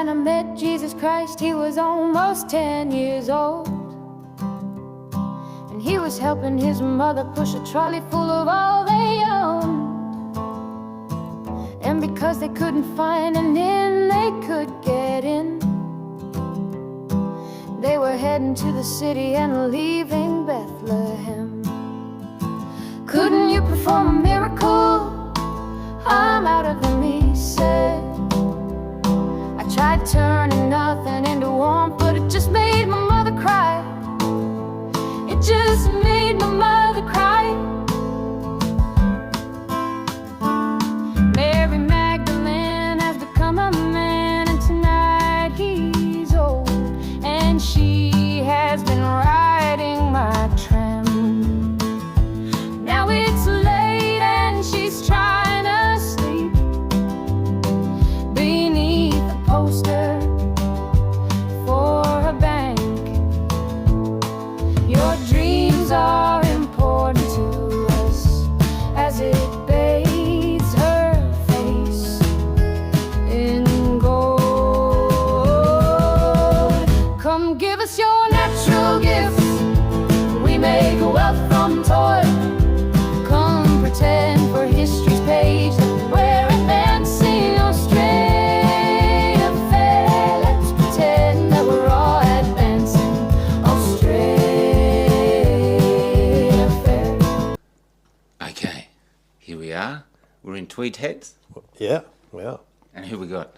when I met Jesus Christ, he was almost 10 years old. And he was helping his mother push a trolley full of all they owned. And because they couldn't find an inn they could get in, they were heading to the city and leaving Bethlehem. Couldn't you perform a miracle? I'm out of them, he said. I tried turning nothing into warmth, but it just made my mother cry. It just made my mother cry. Mary Magdalene has become a man, and tonight he's old, and she has been riding my tram. Now it's late and she's trying to sleep beneath a poster for a bank. Your dreams are important to us as it bathes her face in gold. Come give us your natural gifts, we make wealth from toil. Come pretend for history's page that we're advancing Australia fair. Let's pretend that we're all advancing Australia fair. Okay, here we are. We're in Tweed Heads. Yeah, we are. And who we got?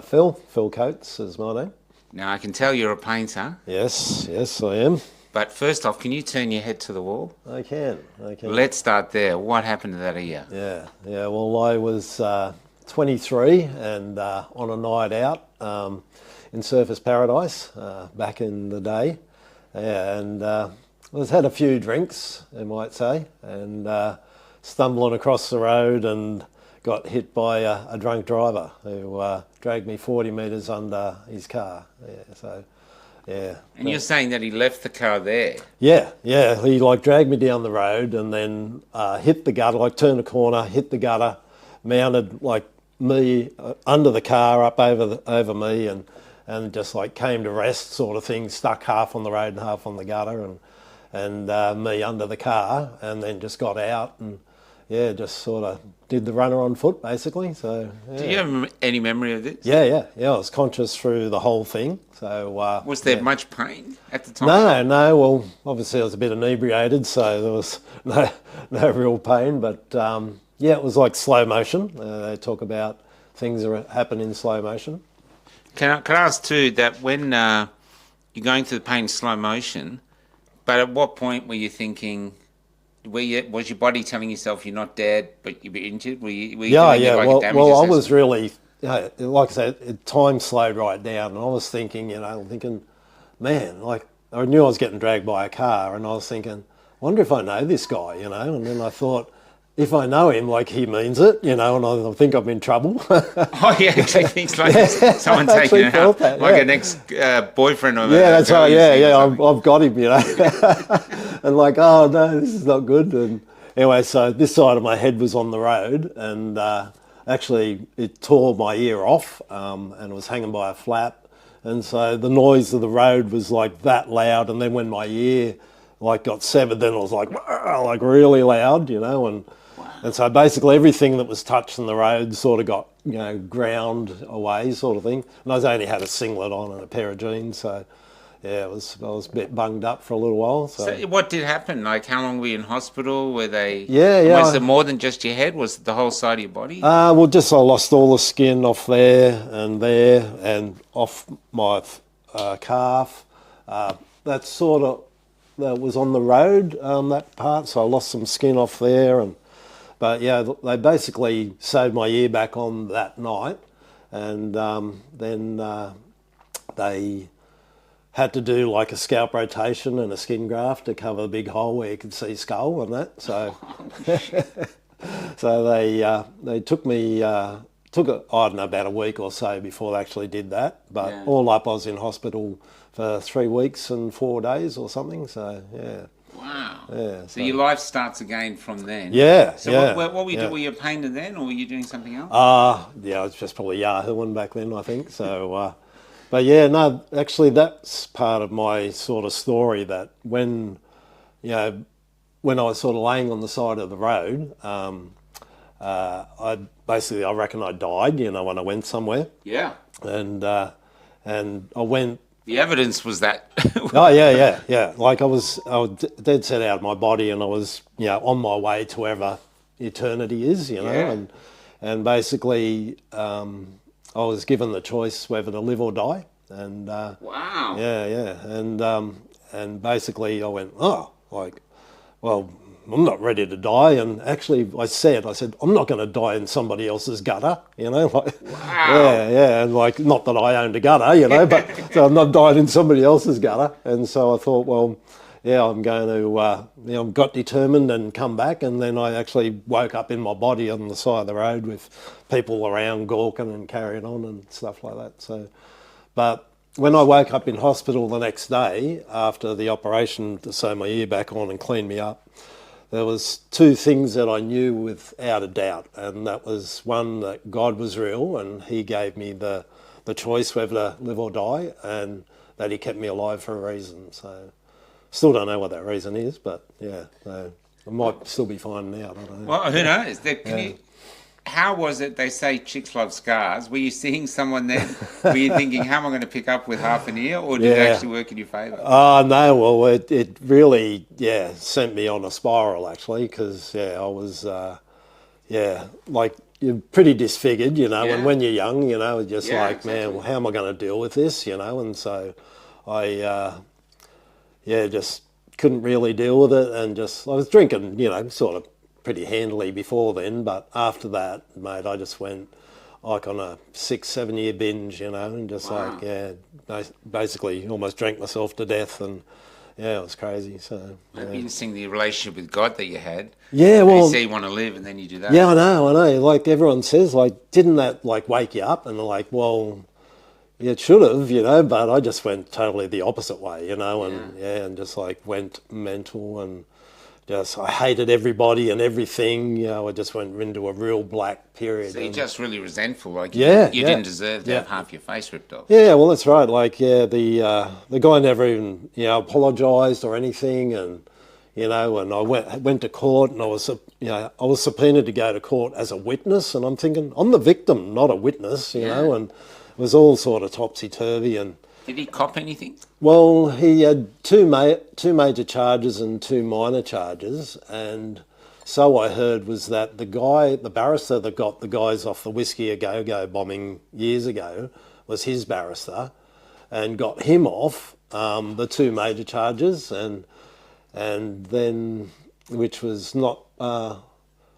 Phil Coates is my name. Now, I can tell you're a painter, Yes, I am. but first off, can you turn your head to the wall? I can. Let's start there. What happened to that year? Yeah. Well, I was 23 and on a night out in Surfers Paradise back in the day. Yeah, and I had a few drinks, you might say, and stumbling across the road and got hit by a drunk driver who dragged me 40 metres under his car. Yeah, so, yeah. And you're saying that he left the car there? Yeah, he dragged me down the road and then hit the gutter, turned a corner, hit the gutter, mounted me under the car, up over me, and just came to rest sort of thing, stuck half on the road and half on the gutter, and me under the car, and then just got out and just sort of did the runner on foot basically. So yeah. Do you have any memory of this? Yeah. I was conscious through the whole thing. So was there much pain at the time? No. Well, obviously I was a bit inebriated, so there was no real pain. But it was like slow motion. They talk about things that happen in slow motion. Can I ask too that when you're going through the pain in slow motion, but at what point were you thinking? Was your body telling yourself you're not dead, but you're injured? Were you doing Well, assessment? I was really, like I said, time slowed right down, and I was thinking, man, I knew I was getting dragged by a car, and I was thinking, I wonder if I know this guy, and then I thought, if I know him, he means it, and I think I'm in trouble. Oh yeah, actually things like someone taking it out, an ex-boyfriend of that's right. I've got him, and oh no, this is not good. And anyway, so this side of my head was on the road, and actually it tore my ear off, and it was hanging by a flap, and so the noise of the road was that loud, and then when my ear got severed, then it was really loud, and so basically everything that was touched in the road sort of got, ground away sort of thing. And I only had a singlet on and a pair of jeans, so I was a bit bunged up for a little while. So what did happen? How long were you in hospital? Were they... Yeah. Was it more than just your head? Was it the whole side of your body? I lost all the skin off there and off my calf. That was on the road, that part, so I lost some skin off there. But they basically sewed my ear back on that night, and then they had to do a scalp rotation and a skin graft to cover the big hole where you could see skull and that. So, so they took me. Took about a week or so before they actually did that. But all up, I was in hospital for 3 weeks and 4 days or something. So yeah. Wow. Yeah. So your life starts again from then. Yeah. So what were you doing? Were you a painter then, or were you doing something else? I was just probably yahooing back then, I think. So But yeah, no, actually, that's part of my sort of story. That when, you know, when I was sort of laying on the side of the road, I reckon I died. You know, when I went somewhere, Yeah. and I went. The evidence was that. Oh yeah. Like I was dead set out of my body, and I was, you know, on my way to wherever eternity is, you know, Yeah. and basically I was given the choice whether to live or die, and Wow. and basically I went, oh, like, well, I'm not ready to die, and actually I said I'm not going to die in somebody else's gutter, you know, like, Wow. and like, not that I owned a gutter, you know, but so I'm not dying in somebody else's gutter, and so I thought, well, yeah, I'm going to, you know, got determined and come back, and then I actually woke up in my body on the side of the road with people around gawking and carrying on and stuff like that. So, but when I woke up in hospital the next day after the operation to sew my ear back on and clean me up, there was two things that I knew without a doubt, and that was one, that God was real and he gave me the choice whether to live or die, and that he kept me alive for a reason. So still don't know what that reason is, but yeah, so I might still be fine now. I don't know. Well, who knows? How was it? They say chicks love scars. Were you seeing someone then? Were you thinking, how am I going to pick up with half an ear, or did it Yeah. actually work in your favour? Oh no, well it really, yeah, sent me on a spiral actually, because yeah, I was like, you're pretty disfigured, you know, Yeah. and when you're young, you know, just Yeah, like, man, exactly. well, how am I going to deal with this, you know? And so I just couldn't really deal with it, and just, I was drinking, you know, sort of pretty handily before then, but after that, mate, I just went like on a 6-7 year binge, you know, and just Wow. like, yeah, basically almost drank myself to death, and yeah, it was crazy. So It'd be interesting, the relationship with God that you had. yeah, You well, say you want to live, and then you do that. yeah, I know. Like everyone says, like, didn't that like wake you up? And they're like, well, yeah, it should have, you know, but I just went totally the opposite way, you know, and and just like went mental, and just I hated everybody and everything, you know. I just went into a real black period. So you're and- just really resentful, like Yeah, you yeah, didn't deserve to yeah. have half your face ripped off. Yeah, well, that's right. Like, yeah, the guy never even, you know, apologised or anything, and you know, and I went to court, and I was subpoenaed to go to court as a witness, and I'm thinking, I'm the victim, not a witness, you know, and it was all sort of topsy turvy. And Did he cop anything? well, he had two major charges and two minor charges, and so I heard was that the barrister that got the guys off the Whiskey A Go Go bombing years ago was his barrister, and got him off the two major charges, and then, which was not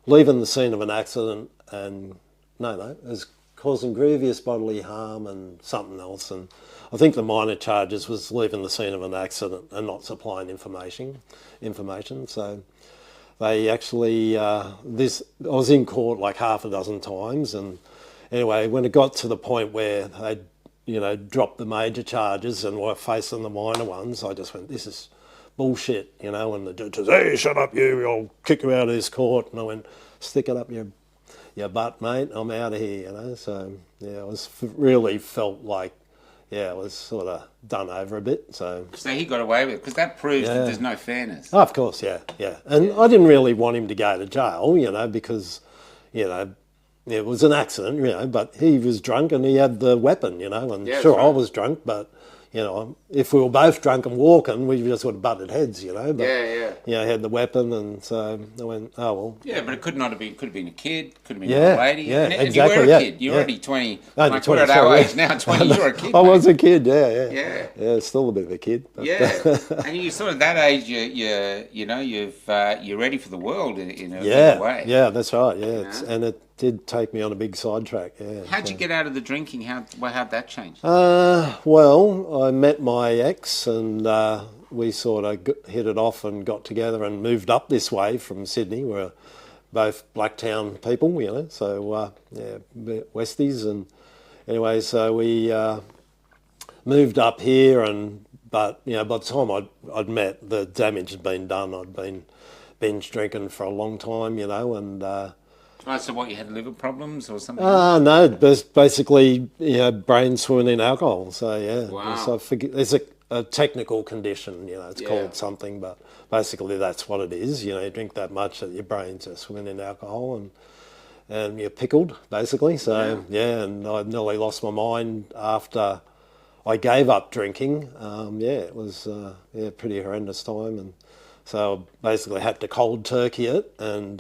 leaving the scene of an accident, and it was causing grievous bodily harm and something else, and I think the minor charges was leaving the scene of an accident and not supplying information. So they actually, I was in court like half a dozen times, and anyway, when it got to the point where they, you know, dropped the major charges and were facing the minor ones, I just went, this is bullshit, you know, and the judge says, hey, shut up you, I'll kick you out of this court, and I went, stick it up your butt, mate, I'm out of here, you know. So yeah, it was really felt like, yeah, it was sort of done over a bit. So So he got away with it, because that proves that Yeah. there's no fairness. oh, of course, yeah. And I didn't really want him to go to jail, you know, because, you know, it was an accident, you know, but he was drunk and he had the weapon, you know, and Yeah, sure, that's I right. was drunk, but, you know, if we were both drunk and walking, we just would have butted heads, you know. But, Yeah. you know, he had the weapon, and so I went, oh, well. Yeah, but it could not have been. Could have been a kid. Could have been Yeah, a lady. yeah, and exactly, You were yeah, a kid. You're yeah. already 20. Only Like we're at 24, our yeah. age now. 20. You're a kid. I mate. was a kid, yeah. Yeah. Still a bit of a kid. But, Yeah, and you sort of that age, you're ready for the world in a yeah, big way. yeah, that's right. Yeah, know? and it did take me on a big sidetrack. Yeah. How'd you get out of the drinking? How'd that change? Well, I met my ex, and we sort of hit it off and got together and moved up this way from Sydney. We're both Blacktown people, you know. So Westies, and anyway, so we moved up here, but you know, by the time I'd met, the damage had been done. I'd been binge drinking for a long time, you know, and Oh, so what, you had liver problems or something? No, basically, brain swimming in alcohol. So yeah, Wow. so I forget, there's a technical condition, it's Yeah. called something, but basically that's what it is. You drink that much that your brain's just swimming in alcohol and you're pickled, basically. So yeah, and I nearly lost my mind after I gave up drinking. It was a pretty horrendous time, and so I basically had to cold turkey it, and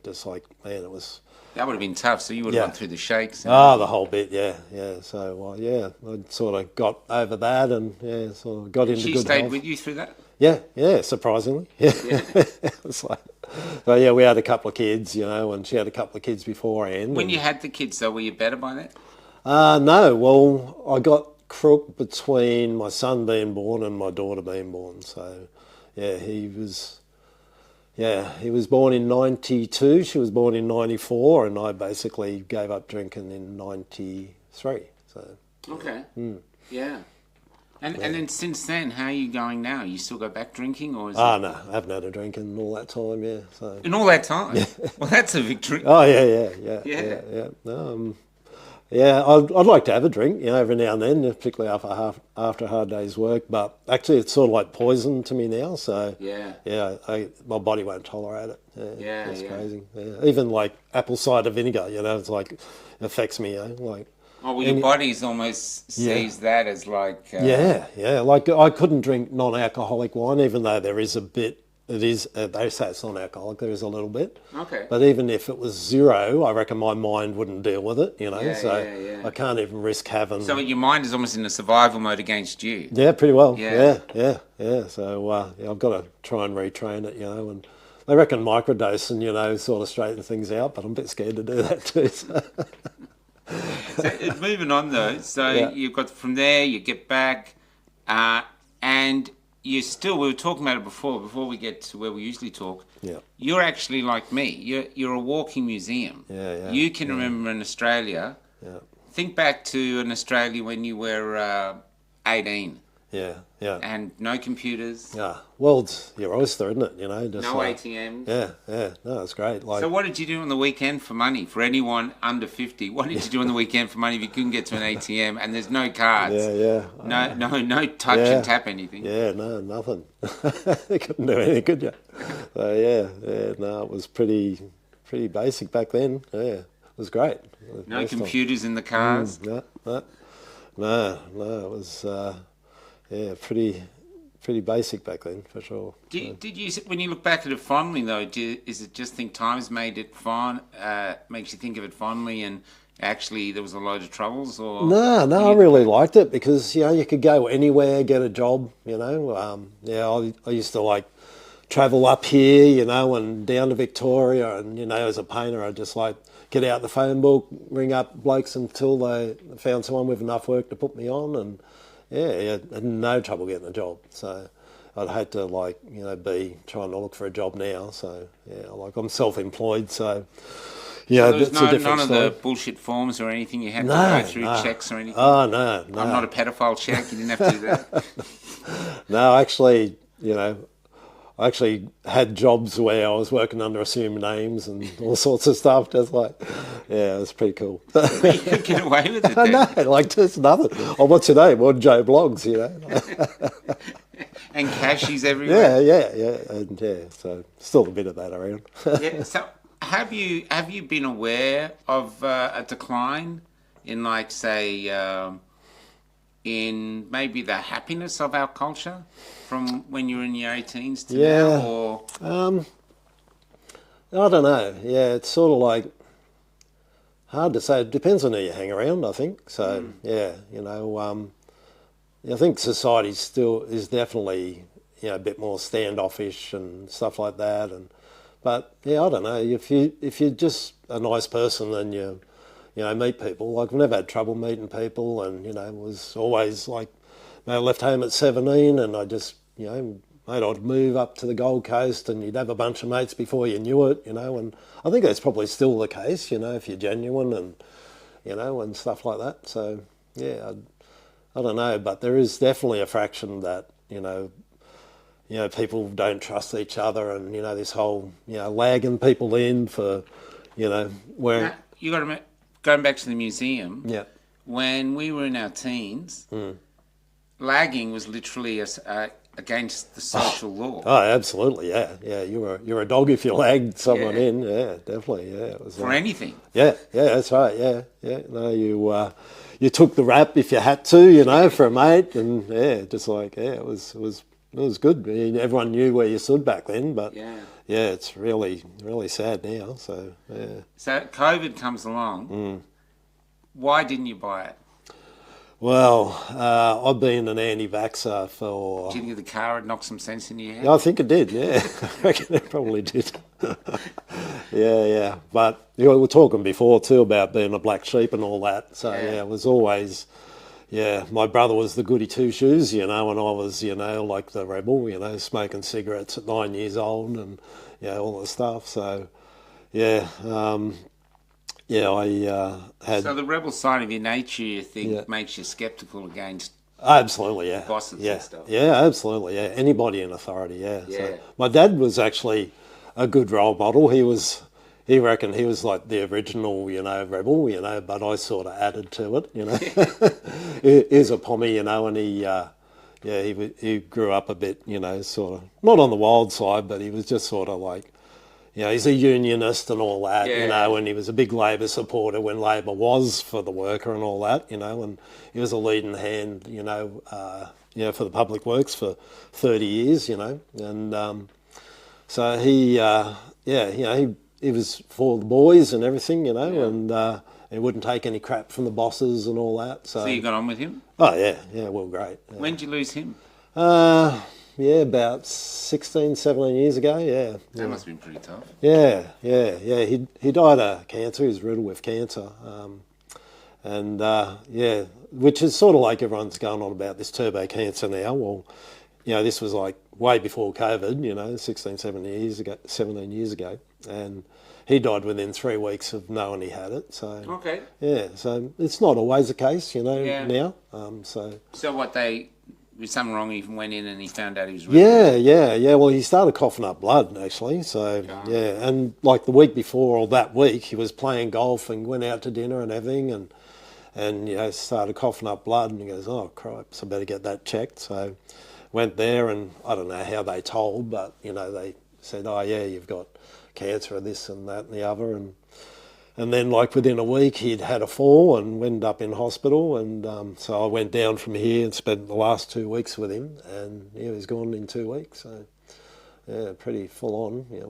just like, man, it was. That would have been tough. So you would have Yeah. gone through the shakes. The whole bit, yeah. So, I sort of got over that and, sort of got into She good stayed health. with you through that? Yeah, surprisingly. Yeah. It's like, so, yeah, we had a couple of kids, and she had a couple of kids beforehand. When you had the kids, though, were you better by that? No, well, I got crook between my son being born and my daughter being born. So, yeah, he was born in 92, she was born in 94, and I basically gave up drinking in 93. So, Okay. Yeah. And then since then, how are you going now? You still go back drinking, or is it... no, I haven't had a drink in all that time, So. In all that time? Well, that's a victory. Oh, yeah. No, I'd like to have a drink, every now and then, particularly after a hard day's work. But actually, it's sort of like poison to me now. So my body won't tolerate it. It's crazy. Yeah. Even like apple cider vinegar, it's like it affects me. Like Oh, well, your body's almost sees that as like... like I couldn't drink non-alcoholic wine, even though there is a bit. It is. They say it's non-alcoholic. There is a little bit. Okay. But even if it was zero, I reckon my mind wouldn't deal with it. Yeah. I can't even risk having. So your mind is almost in a survival mode against you. Yeah, pretty well. Yeah. Yeah. So I've got to try and retrain it. And they reckon microdosing, sort of straighten things out. But I'm a bit scared to do that too. So. So, moving on though, you've got from there, you get back, and you still, we were talking about it before we get to where we usually talk. Yeah. You're actually like me. You're a walking museum. Yeah. You can remember in Australia. Yeah. Think back to an Australia when you were 18. Yeah. And no computers. Yeah. Well, it's your oyster, isn't it? Just No like, ATMs. Yeah. No, it's great. Like. So what did you do on the weekend for money? For anyone under 50, what did you do on the weekend for money if you couldn't get to an ATM and there's no cards? Yeah. No touch and tap anything. Yeah, no, nothing. You couldn't do anything, could you? So no, it was pretty basic back then. Yeah, it was great. No computers in the cars. No, it was pretty basic back then for sure. Did you, when you look back at it fondly though, is it just think times made it fun? Makes you think of it fondly, and actually there was a load of troubles, or No, I really liked it because you could go anywhere, get a job. I used to like travel up here, and down to Victoria, and as a painter, I'd just like get out the phone book, ring up blokes until they found someone with enough work to put me on, and had no trouble getting a job. So I'd hate to be trying to look for a job now. So I'm self-employed, so. Yeah, there's that's a different none story. of the bullshit forms or anything you had to go through, checks or anything? Oh, no. I'm not a pedophile check, you didn't have to do that. No, actually, I actually had jobs where I was working under assumed names and all sorts of stuff. Just like, it was pretty cool. You could get away with it then. No, just nothing. Oh, what's your name? Well, Joe Blogs, And cashies everywhere. Yeah. And so still a bit of that around. So have you been aware of a decline in, like, say, in maybe the happiness of our culture from when you were in your 18s to now? Or I don't know. Yeah, it's sort of like hard to say. It depends on who you hang around, I think. So I think society still is definitely a bit more standoffish and stuff like that. But I don't know. If you're just a nice person and you meet people, like I've never had trouble meeting people, and was always like, I left home at 17, and I just mate, I'd move up to the Gold Coast, and you'd have a bunch of mates before you knew it, and I think that's probably still the case, if you're genuine and and stuff like that. So I don't know, but there is definitely a fraction that people don't trust each other, and this whole lagging people in for you know, wearing, Now, you got to going back to the museum. yeah. When we were in our teens, lagging was literally against the social law. Oh, absolutely, yeah, yeah. You're a dog if you lagged someone Yeah. in, yeah, definitely, yeah. It was For anything. yeah, that's right, yeah, yeah. No, you took the rap if you had to, you know, for a mate, and yeah, just like it was good. I mean, everyone knew where you stood back then, but Yeah. yeah, it's really sad now. So yeah. So COVID comes along. Why didn't you buy it? Well, I've been an anti-vaxxer for. Do you think the car had knocked some sense into your head? I think it did, yeah. I reckon it probably did. Yeah. But you know, we were talking before too about being a black sheep and all that. So yeah, it was always, yeah, my brother was the goody two-shoes, you know, and I was, you know, like the rebel, you know, smoking cigarettes at 9 years old and, you know, all the stuff. So, yeah, I had. So the rebel side of your nature, you think, Yeah. makes you sceptical against. Absolutely, yeah. Bosses yeah. and stuff. Yeah, absolutely, yeah. Anybody in authority, yeah. Yeah. So my dad was actually a good role model. He reckoned he was like the original, you know, rebel, you know, but I sort of added to it, you know. He's a pommy, you know, and he grew up a bit, you know, sort of, not on the wild side, but he was just sort of like, you know, he's a unionist and all that, Yeah. you know, and he was a big Labor supporter when Labor was for the worker and all that, you know, and he was a leading hand, you know, for the public works for 30 years, you know, and so he was for the boys and everything, you know, and he wouldn't take any crap from the bosses and all that. So you got on with him? Oh yeah, well, great. Yeah. When did you lose him? About 16, 17 years ago, yeah. That must have been pretty tough. Yeah. He died of cancer. He was riddled with cancer, which is sort of like everyone's going on about this turbo cancer now. Well, you know, this was like way before COVID. You know, 16, 17 years ago, and he died within 3 weeks of knowing he had it. So Okay. yeah, so it's not always the case, you know. Yeah. Now, So what was something wrong? He went in and he found out he was riddled. Yeah. Well, he started coughing up blood actually. So yeah, and like the week before or that week, he was playing golf and went out to dinner and everything, and you know, started coughing up blood, and he goes, "Oh cripes, I better get that checked." So went there, and I don't know how they told, but you know, they said, "Oh yeah, you've got cancer of this and that and the other," and then like within a week he'd had a fall and ended up in hospital, and so I went down from here and spent the last 2 weeks with him, and he was gone in 2 weeks. So yeah, pretty full on. Yeah,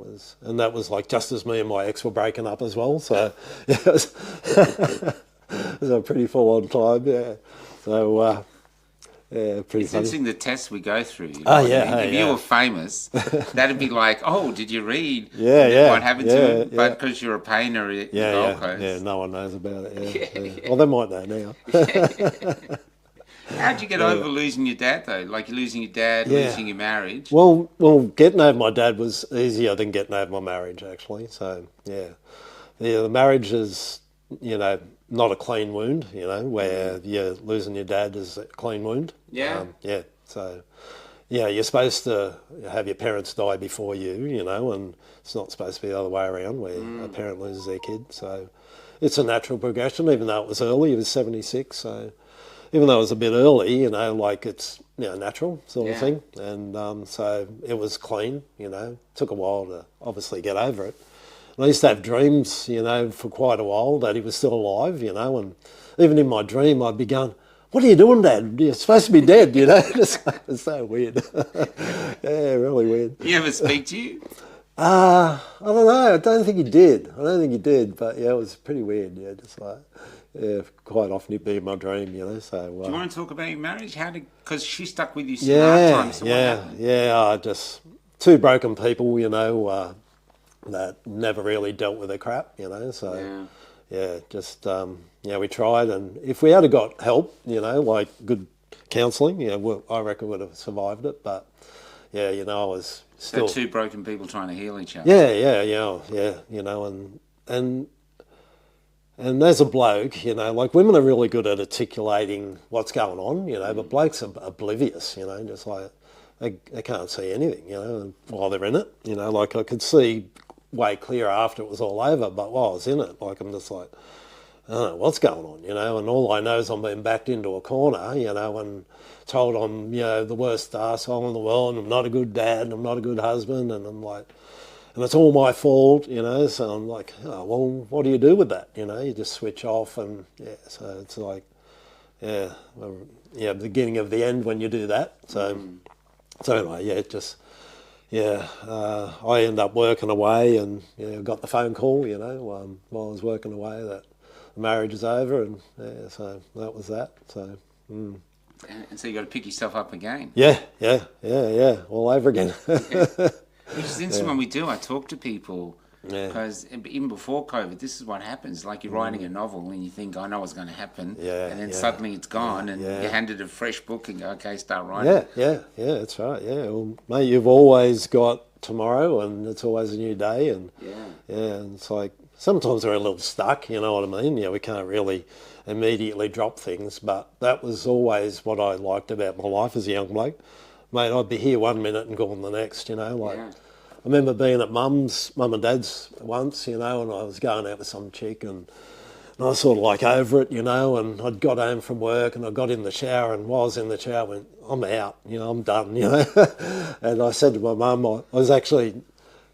and that was like just as me and my ex were breaking up as well. So yeah, it was a pretty full on time. Yeah, so yeah, pretty It's funny. interesting the tests we go through. You know Oh, what I yeah, mean? hey, If you yeah. were famous, that'd be like, oh, did you read Yeah, what happened to yeah, him? yeah. But because you're a painter in the Gold Coast. Yeah, no one knows about it. Yeah. Well, they might know now. How'd you get over losing your dad, though? Like you're losing your dad, Yeah. losing your marriage. Well, getting over my dad was easier than getting over my marriage, actually. So yeah, the marriage is, you know, not a clean wound, you know, where you're losing your dad is a clean wound. Yeah. Yeah. So yeah, you're supposed to have your parents die before you know, and it's not supposed to be the other way around where a parent loses their kid. So it's a natural progression, even though it was early. He was 76, so even though it was a bit early, you know, like it's, you know, natural sort of Yeah. thing. And so it was clean, you know. Took a while to obviously get over it. And I used to have dreams, you know, for quite a while that he was still alive, you know, and even in my dream I'd be going, "What are you doing, Dad? You're supposed to be dead," you know. It's so weird. Yeah, really weird. You ever speak to you? I don't know. I don't think he did. But yeah, it was pretty weird. Yeah, just like, yeah, quite often he'd be in my dream, you know. So Do you want to talk about your marriage? Because she stuck with you so hard times. So what happened? Just two broken people, you know, that never really dealt with their crap, you know. So we tried, and if we had got help, you know, like good counselling, you know, I reckon would have survived it. But yeah, you know, I was So still two broken people trying to heal each other. yeah, you know, and as a bloke, you know, like women are really good at articulating what's going on, you know, but blokes are oblivious, you know, just like they can't see anything, you know, while they're in it, you know, like I could see way clearer after it was all over. But while I was in it, like I'm just like, I don't know what's going on, and all I know is I'm being backed into a corner, and told I'm, the worst arsehole in the world, and I'm not a good dad, and I'm not a good husband, and I'm like, and it's all my fault, so I'm like, oh, well, what do you do with that, you just switch off, and so it's like, beginning of the end when you do that, so anyway, I end up working away, and got the phone call, while I was working away that the marriage is over, and so that was that. So, And so you got to pick yourself up again. yeah, all over again. Which is interesting when we do. I talk to people because even before COVID, this is what happens. Like you're writing a novel and you think, I know what's going to happen. Yeah, and then yeah. suddenly it's gone and you're handed a fresh book and go, okay, start writing. Yeah, that's right. Yeah, well, mate, you've always got tomorrow, and it's always a new day, and and it's like sometimes we're a little stuck. You know what I mean? We can't really immediately drop things, but that was always what I liked about my life as a young bloke. Mate, I'd be here one minute and gone the next. I remember being at mum and dad's once, and I was going out with some chick, and I was sort of like over it, and I'd got home from work and I got in the shower, and while I was in the shower I went, I'm out, I'm done, and I said to my mum, I was actually,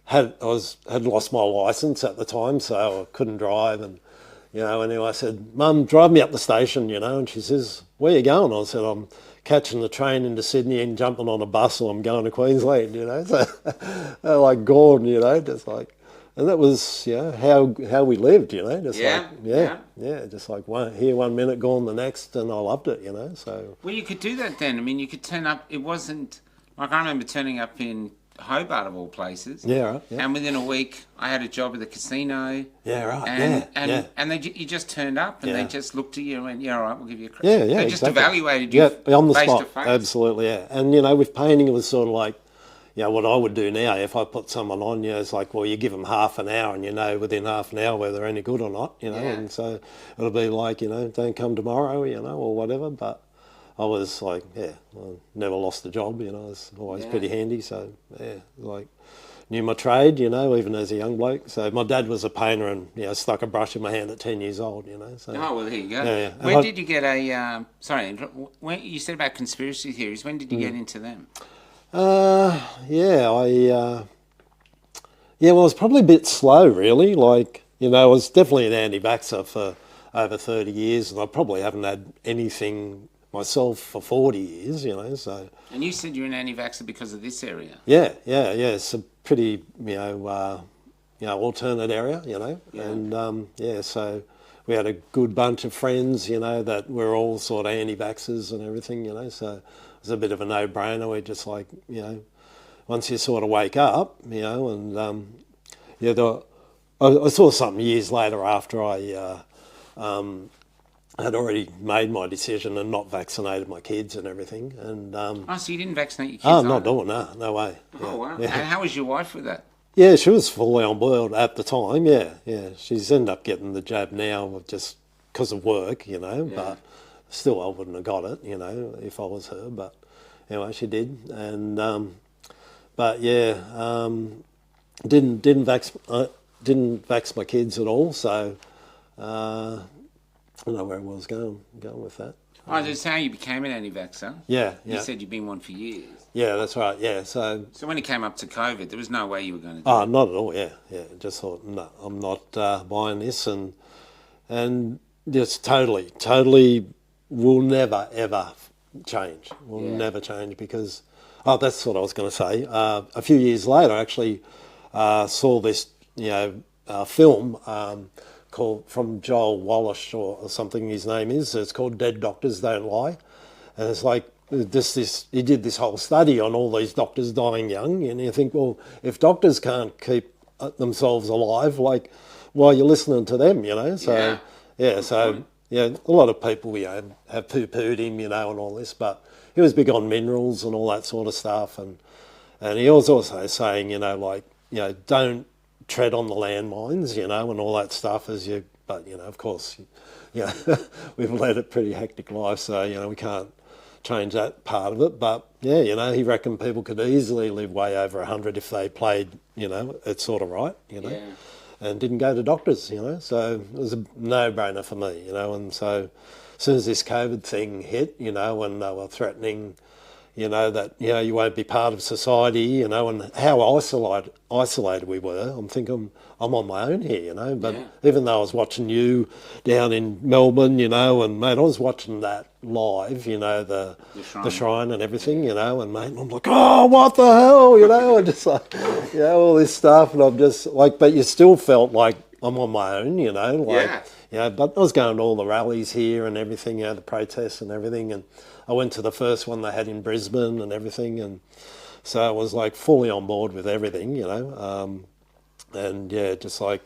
had lost my licence at the time, so I couldn't drive, and anyway I said, Mum, drive me up the station, and she says, where are you going? I said, I'm catching the train into Sydney and jumping on a bus, or I'm going to Queensland, so they're like gone, just like, and that was how we lived, just just like one minute, gone the next, and I loved it, so. Well, you could do that then. I mean, you could turn up. It wasn't like I remember turning up in Hobart of all places. Yeah, right. Yeah. And within a week, I had a job at the casino. Yeah, right. And you just turned up, and they just looked at you and went, "Yeah, all right, we'll give you a credit." Yeah, They just evaluated you on the face spot. to face. Absolutely, yeah. And with painting, it was sort of like, what I would do now if I put someone on, it's like, well, you give them half an hour, and within half an hour whether they're any good or not, and so it'll be like, don't come tomorrow, or whatever. But I was like, I never lost a job, I was always pretty handy, so knew my trade, even as a young bloke. So my dad was a painter, and stuck a brush in my hand at 10 years old, so. Oh, well, there you go. Yeah. When did you get when you said about conspiracy theories, when did you get into them? Well, I was probably a bit slow, really. I was definitely an anti-vaxxer for over 30 years, and I probably haven't had anything myself for 40 years, so. And you said you're an anti-vaxxer because of this area. Yeah, it's a pretty, alternate area, and, so we had a good bunch of friends, that were all sort of anti-vaxxers and everything, so it was a bit of a no-brainer. We're just like, once you sort of wake up, and, I saw something years later after I had already made my decision and not vaccinated my kids and everything. And so you didn't vaccinate your kids? Oh, not doing that, no way. Oh, wow. And how was your wife with that? Yeah, she was fully on board at the time, yeah. She's ended up getting the jab now just because of work, but still I wouldn't have got it, if I was her. But anyway, she did. And, didn't vax my kids at all, so I don't know where I was going with that. Oh, that's how you became an anti-vaxxer? Yeah. You said you've been one for years. Yeah, that's right, yeah. So when it came up to COVID, there was no way you were going to do it? Oh, not at all, yeah. Just thought, no, I'm not buying this, and just totally will never, ever change. Will never change because, that's what I was going to say. A few years later, I actually saw this, film called from Joel Walsh or something his name is. It's called Dead Doctors Don't Lie. And it's like he did this whole study on all these doctors dying young, and you think, well, if doctors can't keep themselves alive, like, well, you're listening to them, So a lot of people have poo-pooed him, and all this, but he was big on minerals and all that sort of stuff, and he was also saying, don't tread on the landmines, and all that stuff but of course, we've led a pretty hectic life, so, we can't change that part of it. But yeah, you know, he reckoned people could easily live way over 100 if they played, you know, it sort of right, you know, and didn't go to doctors, you know. So it was a no-brainer for me, you know. And so as soon as this COVID thing hit, you know, and they were threatening, you know, that, you know, you won't be part of society, you know, and how isolated we were. I'm thinking I'm on my own here, you know, but even though I was watching you down in Melbourne, you know, and mate, I was watching that live, you know, the shrine and everything, you know, and mate, I'm like, oh, what the hell, you know, and just like, you know, all this stuff, and I'm just like, but you still felt like I'm on my own, you know, like, you know, but I was going to all the rallies here and everything, you know, the protests and everything, and I went to the first one they had in Brisbane and everything, and so I was like fully on board with everything, you know, and yeah, just like,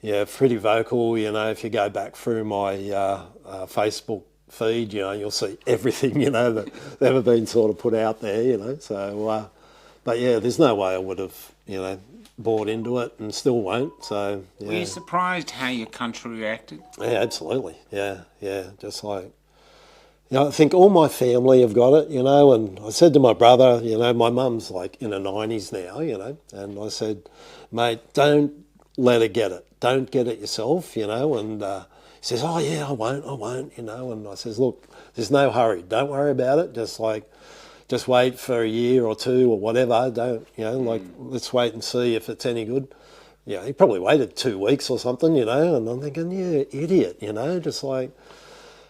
yeah, pretty vocal, you know. If you go back through my Facebook feed, you know, you'll see everything, you know, that's ever been sort of put out there, you know. So, but yeah, there's no way I would have, you know, bought into it and still won't. So, yeah. Were you surprised how your country reacted? Yeah, absolutely. Yeah, just like, you know, I think all my family have got it, you know, and I said to my brother, you know, my mum's like in her 90s now, you know, and I said, mate, don't let her get it. Don't get it yourself, you know, and he says, oh yeah, I won't, you know, and I says, look, there's no hurry. Don't worry about it. Just wait for a year or two or whatever. Don't, you know, like, let's wait and see if it's any good. Yeah, he probably waited 2 weeks or something, you know, and I'm thinking, yeah, idiot, you know, just like,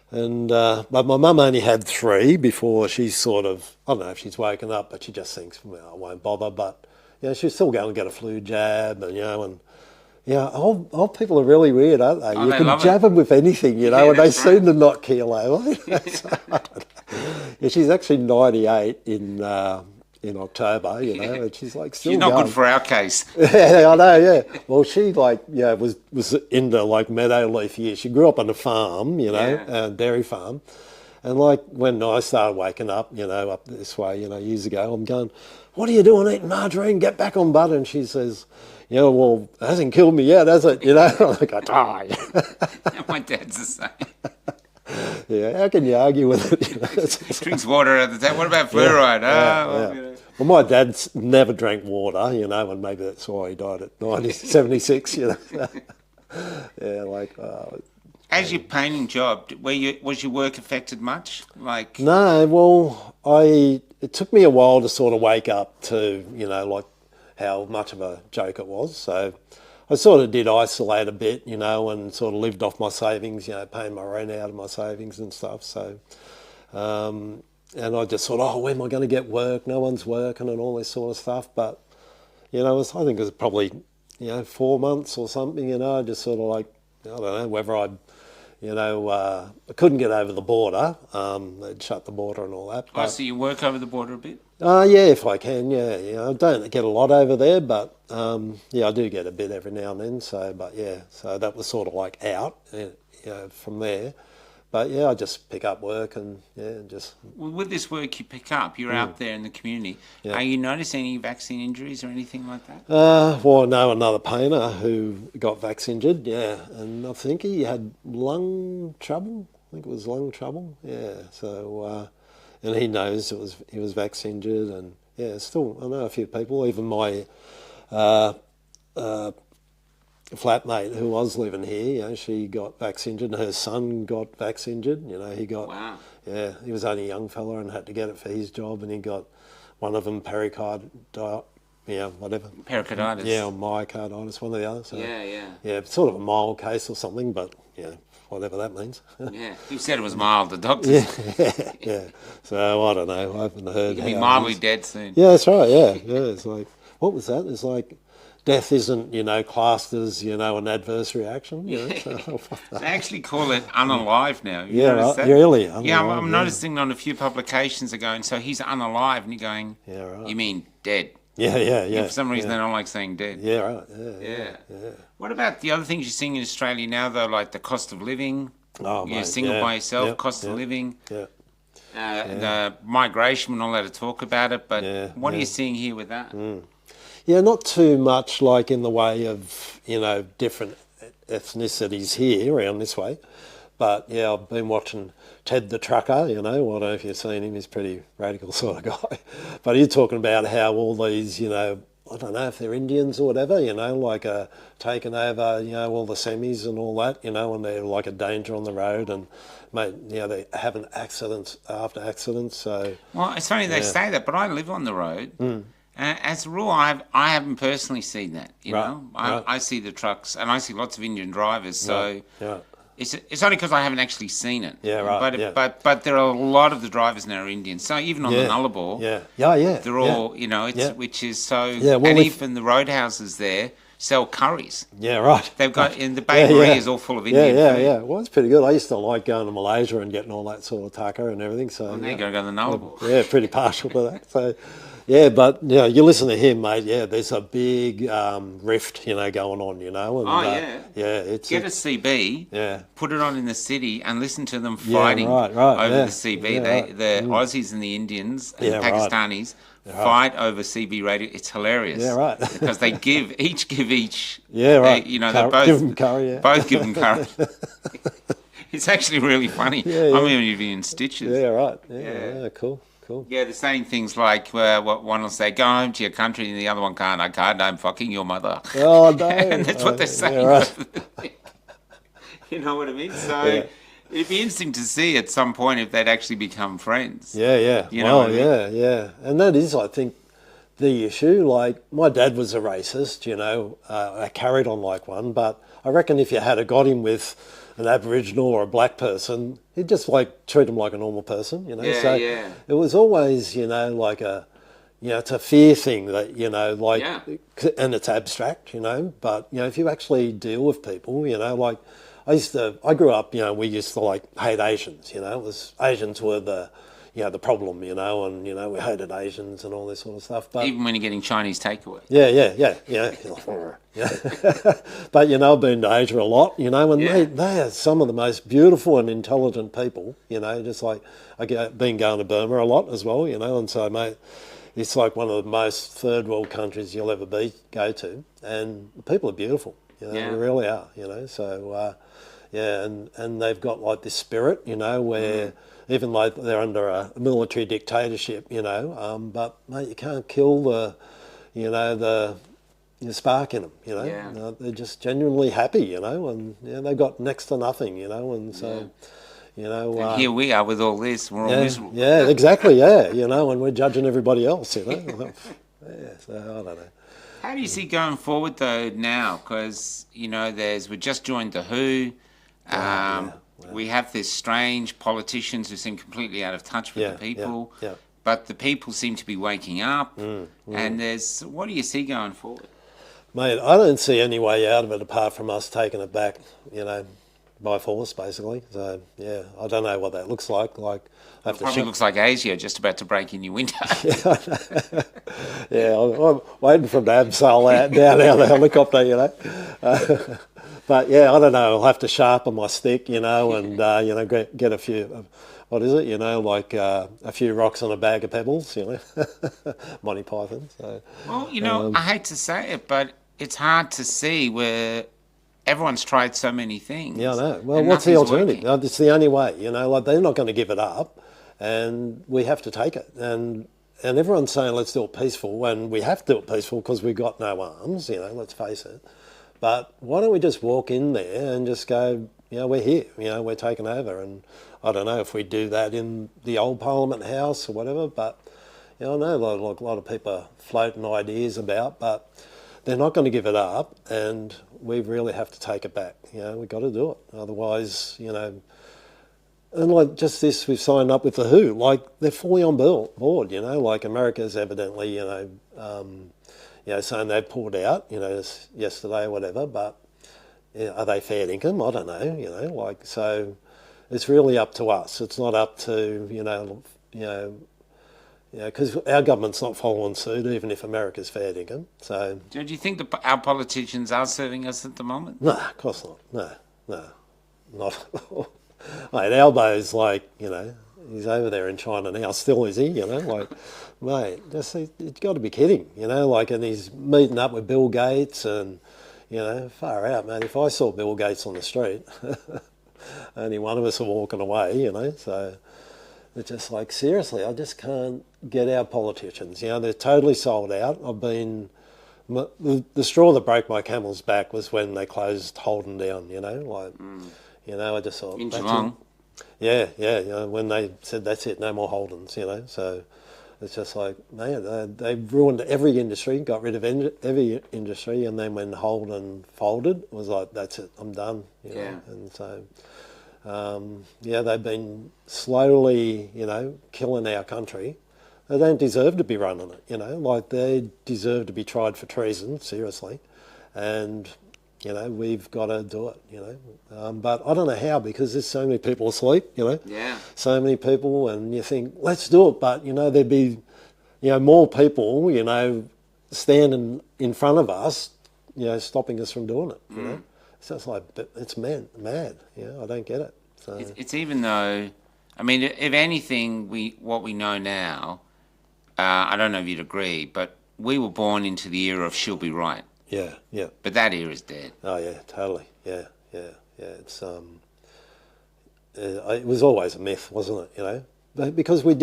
and but my mum only had 3 before she sort of, I don't know if she's woken up, but she just thinks, well, I won't bother. But you know, she's still going to get a flu jab, and you know, and yeah, old people are really weird, aren't they? You can jab them with anything, you know, and they seem to not keel over. Yeah, she's actually 98 in October, you know, and she's like still She's not going. good for our case. Yeah, I know, yeah. Well, she like, yeah, was into like meadow leaf years. She grew up on a farm, you know, a dairy farm. And like when I started waking up, you know, up this way, you know, years ago, I'm going, what are you doing eating margarine? Get back on butter. And she says, you know, well, it hasn't killed me yet, has it? You know, I'm like, I die. My dad's the same. Yeah, how can you argue with it? You know? Drinks water at the time. What about fluoride? Yeah. You know. Well, my dad's never drank water, you know, and maybe that's why he died at 76, you know. Yeah, like... As your painting job, was your work affected much? Like No, well, it took me a while to sort of wake up to, you know, like how much of a joke it was. So I sort of did isolate a bit, you know, and sort of lived off my savings, you know, paying my rent out of my savings and stuff. So, and I just thought, oh, when am I going to get work? No one's working and all this sort of stuff. But, you know, I think it was probably, you know, 4 months or something, you know, just sort of like, I don't know, whether I'd, you know, I couldn't get over the border. They'd shut the border and all that. so you work over the border a bit? Yeah, if I can, yeah. You know, I don't get a lot over there, but yeah, I do get a bit every now and then. So, but yeah, so that was sort of like out, you know, from there. But yeah, I just pick up work and yeah, just. Well, with this work you pick up, you're out there in the community. Yeah. Are you noticing any vaccine injuries or anything like that? Well, I know another painter who got vaccine injured, yeah, and I think he had lung trouble. I think it was lung trouble, yeah. So, and he knows he was vaccine injured, and yeah, still I know a few people. Even my flatmate who was living here, you know, she got vaccine injured, and her son got vaccine injured. You know, he got, yeah, he was only a young fella and had to get it for his job, and he got one of them pericarditis, yeah, whatever. Pericarditis. Yeah, or myocarditis, one or the other. So, yeah. Yeah, sort of a mild case or something, but yeah, whatever that means. Yeah, you said it was mild, the doctors. Yeah. So I don't know, I haven't heard. You'll be mildly dead soon. Yeah, that's right, yeah. It's like, what was that? It's like, death isn't, you know, classed as, you know, an adverse reaction. You know? So, they actually call it unalive now. Yeah, right. Really? Unalive, yeah, I'm noticing on a few publications are going, so he's unalive, and you're going, yeah, right. You mean dead? Yeah. And for some reason, they don't like saying dead. Yeah, right. Yeah. What about the other things you're seeing in Australia now, though, like the cost of living? Oh, you're single by yourself, cost of living. Yeah. The migration, we're not allowed to talk about it, but what are you seeing here with that? Yeah, not too much like in the way of, you know, different ethnicities here around this way. But yeah, I've been watching Ted the Trucker, you know, I don't know if you've seen him, he's a pretty radical sort of guy. But he's talking about how all these, you know, I don't know if they're Indians or whatever, you know, like taking over, you know, all the semis and all that, you know, and they're like a danger on the road and, mate, you know, they're having accidents after accidents, so... Well, it's funny they say that, but I live on the road. As a rule, I haven't personally seen that, you Right, know. right. I see the trucks, and I see lots of Indian drivers, so... Yeah. It's only because I haven't actually seen it. Yeah, right, But yeah. but there are a lot of the drivers now are Indian. So even on the Nullarbor, Yeah. they're all, you know, it's which is so. Yeah, well, and if- even the roadhouses there sell curries. Yeah, right. They've got in the bakery is all full of Indian food. Yeah. Well, it's pretty good. I used to like going to Malaysia and getting all that sort of tucker and everything. So There you go to the Nullarbor. yeah, pretty partial to that. So yeah, but you know, you listen to him, mate. Yeah, there's a big rift, you know, going on. You know, and, Oh, yeah. it's Get a CB, Yeah. put it on in the city, and listen to them Yeah, fighting right, over yeah. the CB. Yeah, They, right. the Aussies and the Indians and Yeah, the right. Pakistanis fight over CB radio. It's hilarious. Yeah, right. Because they give each. Yeah, right. You know, Curry- they both give 'em curry, yeah. Both give them curry. It's actually really funny. Yeah, yeah. I'm even in stitches. yeah, right. Yeah, Yeah. yeah, cool. Yeah, they're saying things like, what one will say, go home to your country, and the other one can't. I can't, I'm fucking your mother. Oh no, And that's what they're saying. Yeah, right. You know what I mean? So Yeah. it'd be interesting to see at some point if they'd actually become friends. Yeah. You know Well, what I mean? yeah. And that is, I think, the issue. Like, my dad was a racist, you know, I carried on like one, but I reckon if you had a got him with an Aboriginal or a black person, he'd just like treat him like a normal person, you know. Yeah, so yeah. it was always, you know, like it's a fear thing that, you know, like, Yeah. and it's abstract, you know, but, you know, if you actually deal with people, you know, like, I grew up, you know, we used to like hate Asians, you know, Asians were the problem, you know, and, you know, we hated Asians and all this sort of stuff. But Even when you're getting Chinese takeaway. yeah. But, you know, I've been to Asia a lot, you know, and Yeah. they are some of the most beautiful and intelligent people, you know, just like been going to Burma a lot as well, you know, and so, mate, it's like one of the most third world countries you'll ever go to, and the people are beautiful, you know, Yeah. they really are, you know, so, and they've got like this spirit, you know, where even like they're under a military dictatorship, you know, but mate, you can't kill the spark in them, you know. Yeah. They're just genuinely happy, you know, and they've got next to nothing, you know, and so, you know. And here we are with all this, we're all miserable. Yeah, exactly, yeah, you know, and we're judging everybody else, you know. So I don't know. How do you see going forward though now? Because, you know, we just joined the WHO. We have this strange politicians who seem completely out of touch with the people. Yeah. But the people seem to be waking up. And what do you see going forward? Mate, I don't see any way out of it apart from us taking it back, you know, by force, basically. So, yeah, I don't know what that looks like. Like, I have to Probably looks like Asia just about to break in your window. Yeah, I'm waiting for them to abseil out down out of the helicopter, you know. But yeah, I don't know. I'll have to sharpen my stick, you know, and you know, get a few. What is it? You know, like a few rocks and a bag of pebbles, you know, Monty Python. So, Well, you know, I hate to say it, but it's hard to see where everyone's tried so many things. yeah, I know. Well, and what's the nothing's alternative? working. It's the only way, you know. Like, they're not going to give it up, and we have to take it. And everyone's saying let's do it peaceful, and we have to do it peaceful because we've got no arms, you know. Let's face it. But why don't we just walk in there and just go, you know, we're here, you know, we're taking over. And I don't know if we do that in the old Parliament House or whatever, but, you know, I know a lot of people are floating ideas about, but they're not going to give it up, and we really have to take it back. You know, we've got to do it. Otherwise, you know, and like just this, we've signed up with the WHO, like they're fully on board, you know, like America's evidently, you know, saying they've pulled out, you know, yesterday or whatever, but are they fair income? I don't know, you know, like, so it's really up to us. It's not up to, because our government's not following suit, even if America's fair income. So, Do you think our politicians are serving us at the moment? no, of course not. No, not at all. Mate, Albo's like, you know, he's over there in China now, still is he, you know, like, mate, you've got to be kidding, you know, like, and he's meeting up with Bill Gates and, you know, far out, mate. If I saw Bill Gates on the street, only one of us are walking away, you know. So it's just like, seriously, I just can't get our politicians. You know, they're totally sold out. The straw that broke my camel's back was when they closed Holden down, you know, like, you know, I just thought... In Geelong? Yeah, you know, when they said, that's it, no more Holdens, you know, so it's just like, man, they ruined every industry, got rid of every industry, and then when Holden folded, it was like, that's it, I'm done, you know, and so, yeah, they've been slowly, you know, killing our country. They don't deserve to be running it, you know, like they deserve to be tried for treason, seriously, and, you know, we've got to do it, you know, but I don't know how, because there's so many people asleep, you know, so many people, and you think, let's do it, but, you know, there'd be, you know, more people, you know, standing in front of us, you know, stopping us from doing it, you know, so it's like, it's mad, you know, I don't get it. So It's even though, I mean, if anything, what we know now, I don't know if you'd agree, but we were born into the era of she'll be right. Yeah. But that era's dead. Oh yeah, totally. Yeah. It's it was always a myth, wasn't it? You know, but because we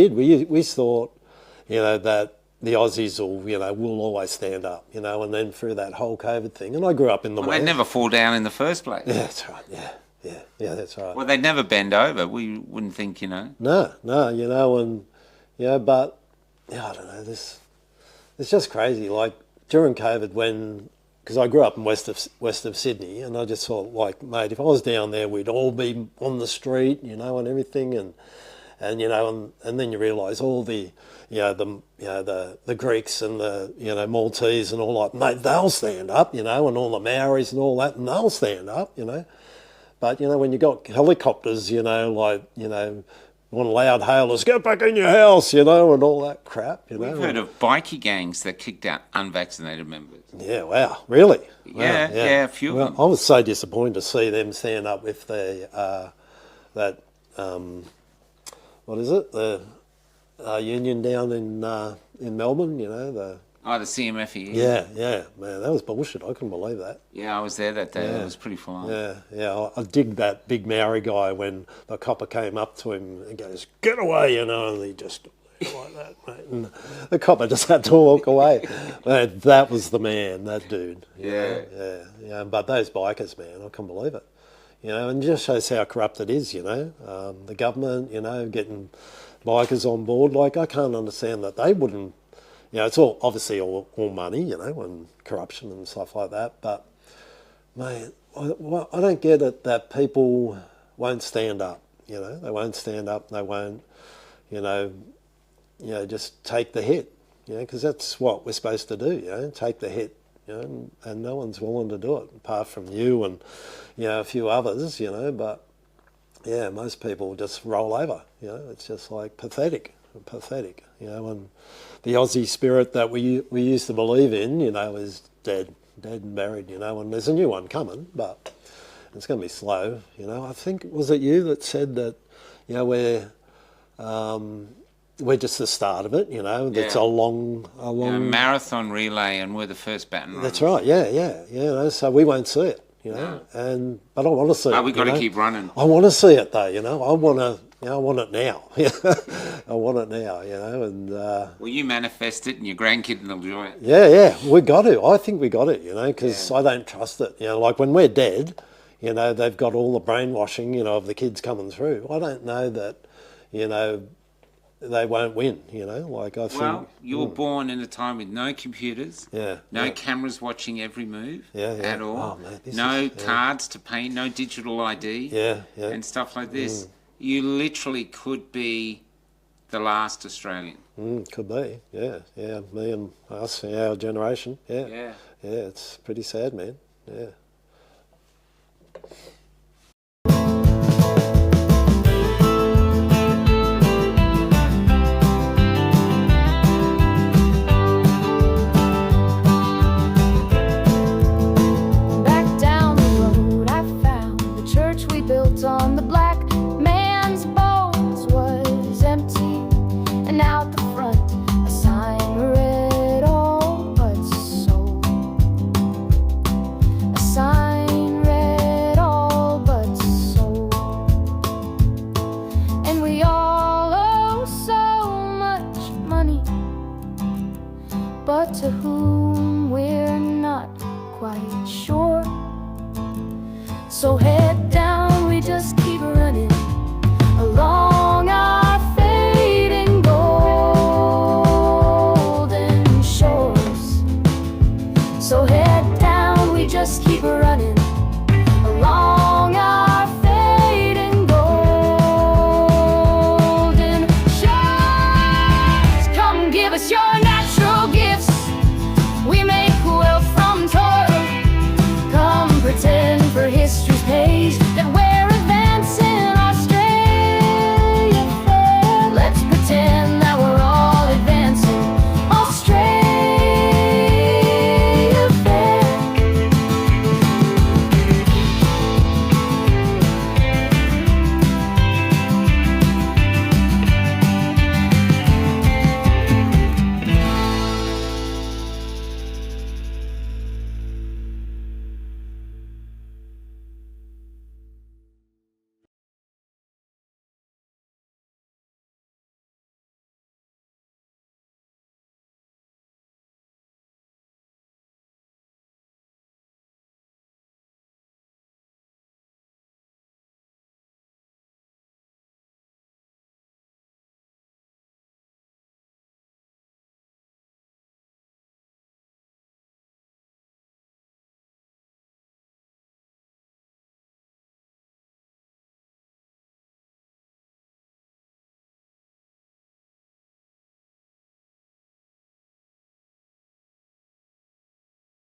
thought, you know, that the Aussies will always stand up, you know, and then through that whole COVID thing, and I grew up in the Well, West. they'd never fall down in the first place. Yeah, that's right. Yeah, that's right. Well, they'd never bend over. We wouldn't think, you know. No, you know, and yeah, but yeah, I don't know. It's just crazy. Like during COVID, because I grew up in west of Sydney, and I just thought, like, mate, if I was down there, we'd all be on the street, you know, and everything, and you know, and then you realise all the Greeks and the, you know, Maltese and all that, mate, they'll stand up, you know, and all the Maoris and all that, and they'll stand up, you know. But you know, when you got helicopters, you know, like, you know, one loud hailers, get back in your house, you know, and all that crap, you know. We've heard of bikie gangs that kicked out unvaccinated members. Yeah, wow, really? Yeah, a few of them. I was so disappointed to see them stand up with the what is it, the union down in Melbourne, you know, the CMFE. Yeah, man, that was bullshit. I couldn't believe that. Yeah, I was there that day. It was pretty full on. Yeah. I dig that big Maori guy when the copper came up to him and goes, "Get away," you know, and he just like that, mate. And the copper just had to walk away. Man, that was the man, that dude. Yeah. But those bikers, man, I can't believe it. You know, and it just shows how corrupt it is. You know, the government, you know, getting bikers on board. Like, I can't understand that they wouldn't. You know, it's obviously all money, you know, and corruption and stuff like that. But, mate, I don't get it that people won't stand up, you know. They won't stand up, they won't, you know, just take the hit, you know, because that's what we're supposed to do, you know, take the hit, you know, and no one's willing to do it, apart from you and, you know, a few others, you know. But, yeah, most people just roll over, you know. It's just like pathetic, you know, and the Aussie spirit that we used to believe in, you know, is dead and buried, you know, and there's a new one coming, but it's going to be slow, you know. I think, was it you that said that, you know, we're just the start of it, you know. It's a long marathon relay, and we're the first baton runners. That's right, yeah, you know, so we won't see it, you know, but I want to see it. We've got to keep running. I want to see it though, you know. I want it now. I want it now, you know. And well, you manifest it, and your grandkid will enjoy it. Yeah, we got to. I think we got it, you know, because I don't trust it. You know, like when we're dead, you know, they've got all the brainwashing, you know, of the kids coming through. I don't know that, you know, they won't win, you know. Like, I think. Well, you were born in a time with no computers, no yeah. cameras watching every move at all, oh, man, no cards to paint, no digital ID, and stuff like this. You literally could be the last Australian. Could be, yeah. Me and us, our generation, yeah. It's pretty sad, man. Yeah.